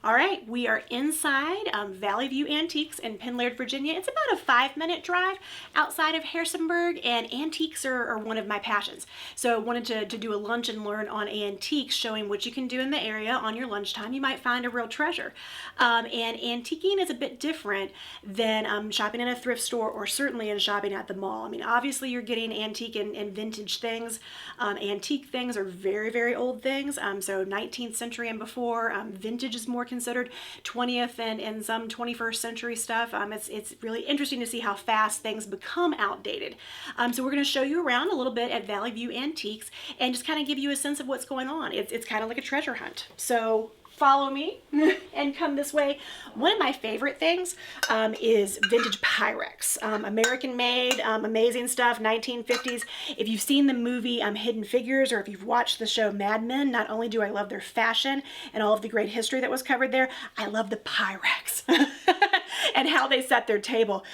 All right, we are inside Valley View Antiques in Penlaird, Virginia. It's about a 5-minute drive outside of Harrisonburg, and antiques are one of my passions. So I wanted to do a lunch and learn on antiques, showing what you can do in the area on your lunchtime. You might find a real treasure. And antiquing is a bit different than shopping in a thrift store or certainly in shopping at the mall. I mean, obviously you're getting antique and vintage things. Antique things are very, very old things. So 19th century and before. Vintage is more considered 20th and some 21st century stuff. It's really interesting to see how fast things become outdated. So we're going to show you around a little bit at Valley View Antiques and just kind of give you a sense of what's going on. It's kind of like a treasure hunt. So follow me and come this way. One of my favorite things is vintage Pyrex. American made, amazing stuff, 1950s. If you've seen the movie Hidden Figures, or if you've watched the show Mad Men, not only do I love their fashion and all of the great history that was covered there, I love the Pyrex and how they set their table.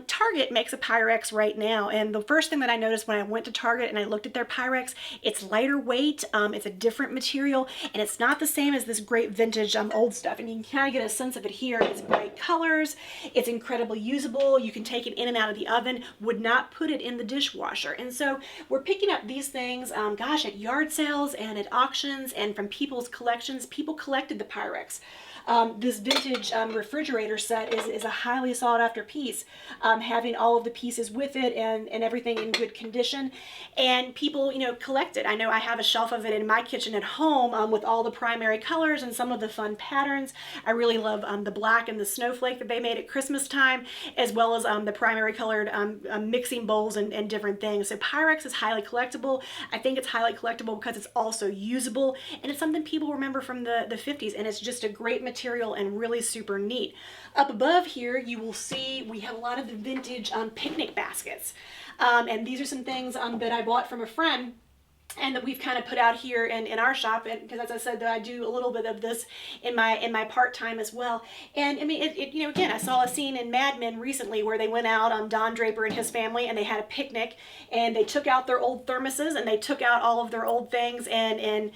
Target makes a Pyrex right now, and the first thing that I noticed when I went to Target and I looked at their Pyrex, it's lighter weight, it's a different material, and it's not the same as this great vintage old stuff. And you can kind of get a sense of it here. It's bright colors, it's incredibly usable, you can take it in and out of the oven, would not put it in the dishwasher. And so we're picking up these things, gosh, at yard sales and at auctions and from people's collections. People collected the Pyrex. This vintage refrigerator set is a highly sought after piece, having all of the pieces with it and everything in good condition. And people, collect it. I know I have a shelf of it in my kitchen at home with all the primary colors and some of the fun patterns. I really love the black and the snowflake that they made at Christmas time, as well as the primary colored mixing bowls and different things. So Pyrex is highly collectible. I think it's highly collectible because it's also usable, and it's something people remember from the 50s, and it's just a great material and really super neat. Up above here, you will see we have a lot of the vintage picnic baskets. And these are some things that I bought from a friend and that we've kind of put out here in our shop, and because as I said, that I do a little bit of this in my part-time as well. And I mean, again, I saw a scene in Mad Men recently where they went out, Don Draper and his family, and they had a picnic, and they took out their old thermoses and they took out all of their old things and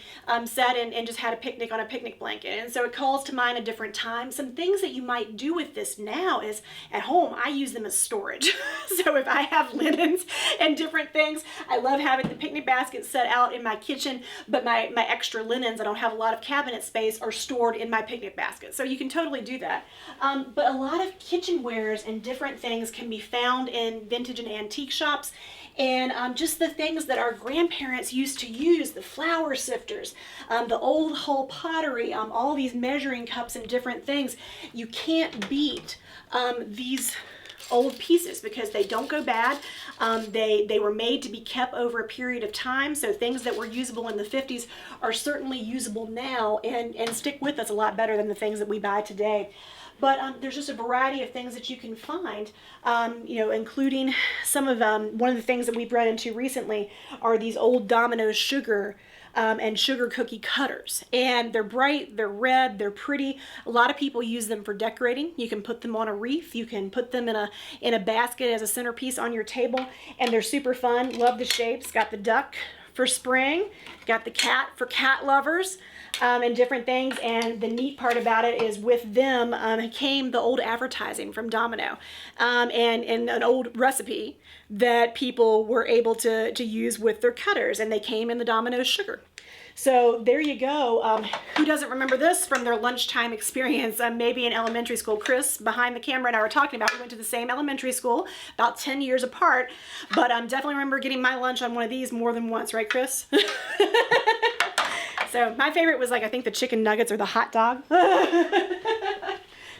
sat and just had a picnic on a picnic blanket. And so it calls to mind a different time. Some things that you might do with this now is at home, I use them as storage. So if I have linens and different things, I love having the picnic basket set out in my kitchen, but my extra linens, I don't have a lot of cabinet space, are stored in my picnic basket. So you can totally do that. But a lot of kitchenwares and different things can be found in vintage and antique shops. And just the things that our grandparents used to use, the flour sifters, the old Hull pottery, all these measuring cups and different things. You can't beat these old pieces because they don't go bad. They were made to be kept over a period of time, so things that were usable in the 50s are certainly usable now and stick with us a lot better than the things that we buy today. But there's just a variety of things that you can find, including some of one of the things that we've run into recently are these old Domino's sugar and sugar cookie cutters. And they're bright, they're red, they're pretty. A lot of people use them for decorating. You can put them on a wreath, you can put them in a basket as a centerpiece on your table, and they're super fun. Love the shapes. Got the duck for spring, got the cat for cat lovers, and different things. And the neat part about it is with them came the old advertising from Domino and an old recipe that people were able to use with their cutters, and they came in the Domino's sugar. So there you go. Who doesn't remember this from their lunchtime experience? Maybe in elementary school. Chris behind the camera and I were talking about, we went to the same elementary school, about 10 years apart, but definitely remember getting my lunch on one of these more than once, right, Chris? So my favorite was I think the chicken nuggets or the hot dog.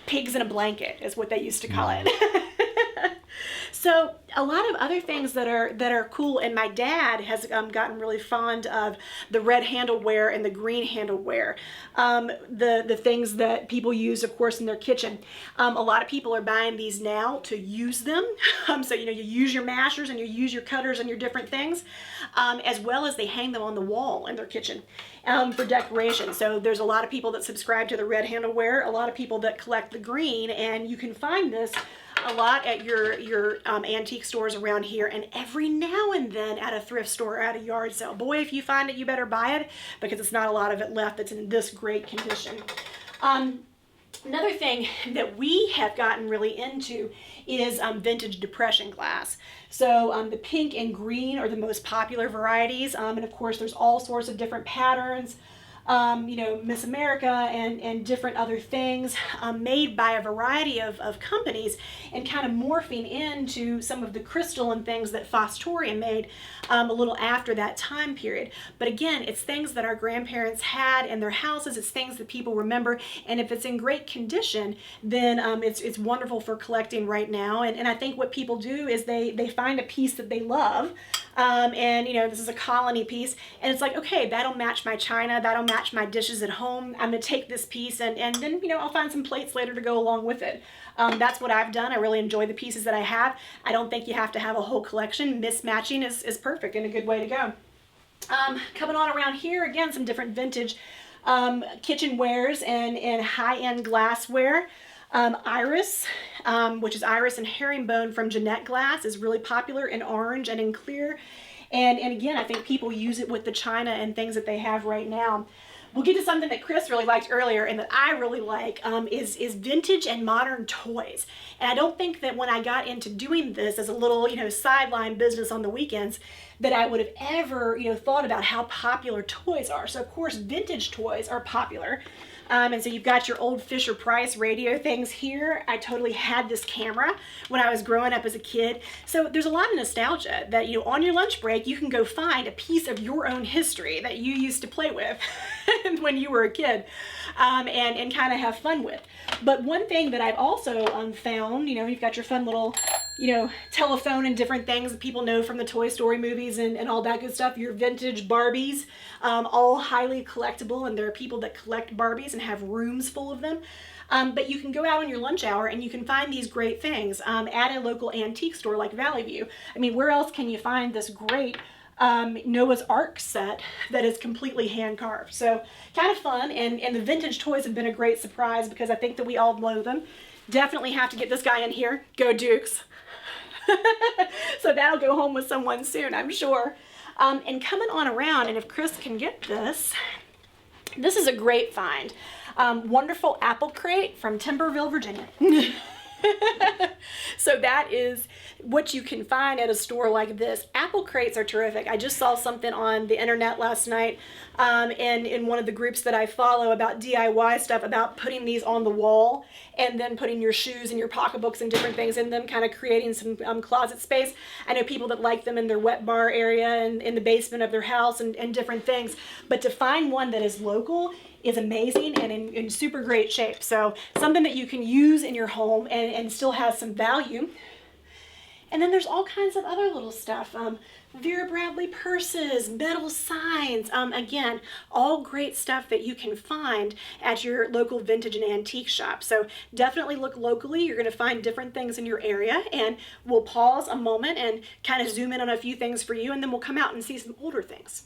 Pigs in a blanket is what they used to call it. So a lot of other things that are cool, and my dad has gotten really fond of the red handleware and the green handleware. The things that people use, of course, in their kitchen. A lot of people are buying these now to use them. So you use your mashers and you use your cutters and your different things, as well as they hang them on the wall in their kitchen for decoration. So there's a lot of people that subscribe to the red handleware, a lot of people that collect the green, and you can find this a lot at your antique stores around here, and every now and then at a thrift store or at a yard sale. Boy, if you find it, you better buy it because it's not a lot of it left that's in this great condition. Another thing that we have gotten really into is vintage depression glass. So the pink and green are the most popular varieties, and of course there's all sorts of different patterns. You know, Miss America and different other things made by a variety of companies, and kind of morphing into some of the crystal and things that Fostoria made a little after that time period. But again, it's things that our grandparents had in their houses. It's things that people remember, and if it's in great condition, then it's wonderful for collecting right now. And I think what people do is they find a piece that they love, and you know, this is a colony piece, and it's like, okay, that'll match my china, that'll match my dishes at home. I'm gonna take this piece, and then, you know, I'll find some plates later to go along with it. That's what I've done. I really enjoy the pieces that I have. I don't think you have to have a whole collection. Mismatching is perfect and a good way to go. Coming on around here, again, some different vintage kitchenwares and high-end glassware. Iris, which is iris and herringbone from Jeanette Glass, is really popular in orange and in clear. And again, I think people use it with the china and things that they have right now. We'll get to something that Chris really liked earlier and that I really like, is vintage and modern toys. And I don't think that when I got into doing this as a little, you know, sideline business on the weekends, that I would have ever, you know, thought about how popular toys are. So of course, vintage toys are popular. And so you've got your old Fisher-Price radio things here. I totally had this camera when I was growing up as a kid. So there's a lot of nostalgia that, you know, on your lunch break, you can go find a piece of your own history that you used to play with when you were a kid, and kind of have fun with. But one thing that I've also found, you know, you've got your fun little, you know, telephone and different things that people know from the Toy Story movies and all that good stuff. Your vintage Barbies, all highly collectible, and there are people that collect Barbies and have rooms full of them. But you can go out on your lunch hour and you can find these great things at a local antique store like Valley View. I mean, where else can you find this great Noah's Ark set that is completely hand carved? So kind of fun, and the vintage toys have been a great surprise because I think that we all know them. Definitely have to get this guy in here. Go Dukes. So that'll go home with someone soon, I'm sure. And coming on around, and if Chris can get this, this is a great find. Wonderful apple crate from Timberville, Virginia. So that is what you can find at a store like this. Apple crates are terrific. I just saw something on the internet last night, and in one of the groups that I follow about DIY stuff, about putting these on the wall and then putting your shoes and your pocketbooks and different things in them, kind of creating some closet space. I know people that like them in their wet bar area and in the basement of their house and different things. But to find one that is local is amazing and in super great shape. So something that you can use in your home and still has some value. And then there's all kinds of other little stuff. Vera Bradley purses, metal signs. Again, all great stuff that you can find at your local vintage and antique shop. So definitely look locally. You're going to find different things in your area, and we'll pause a moment and kind of zoom in on a few things for you, and then we'll come out and see some older things.